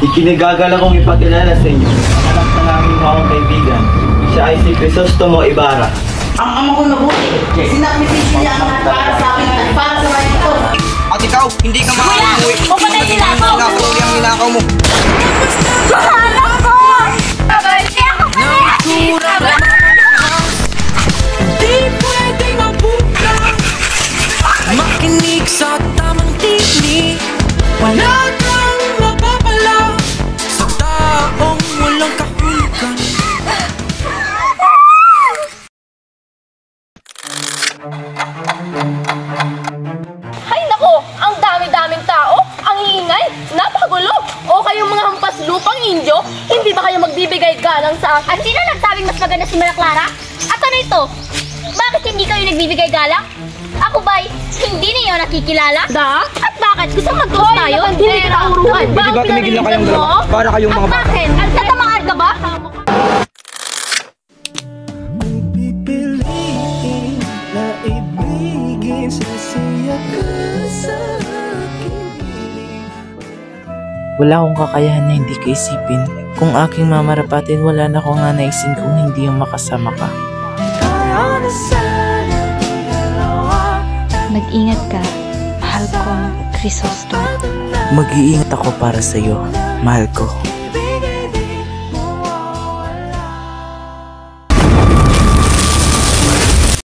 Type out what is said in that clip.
Ikinagagala kong ipakilala sa inyo ang anak na naming akong kaibigan. Siya ay si Crisostomo Ibarra. Ang ama ko nabuti. Sinakripisyo niya ang para sa akin at para sa bayan ko. At ikaw, hindi ka makakauwi. Pupunay sila ako! Nakakauwi ang ninakaw mo. Anak ko! Hindi ako pala! Di pwedeng mabulang. Makinig sa tamang tinig. Wala kang mapapala sa taong walang kahulugan. Hay nako! Ang dami-daming tao! Ang iingay! Napakagulo! O kayong mga hampas lupang Indyo, hindi ba kayo magbibigay galang sa akin? At sino nagsabing mas maganda si Maria Clara? At ano ito? Bakit hindi kayo nagbibigay galang? Ako ba'y hindi niyo nakikilala? Da? At bakit? Gusto mag-toast tayo? Hindi kita uruan! Pwede ba tumigil lang kayong dalawa? Para kayong At mga bata. bakit? Natamaan ka ba? Pipiliin na ibigin sasaya ka sa aking piling. Wala akong kakayahan na hindi ka isipin. Kung aking mamarapatin, wala na akong nanaisin kung hindi yung makasama ka. Kaya na sana dalawa. Mag-ingat ka, mahal kong Crisostomo. Mag-iingat ako para sa'yo, mahal ko.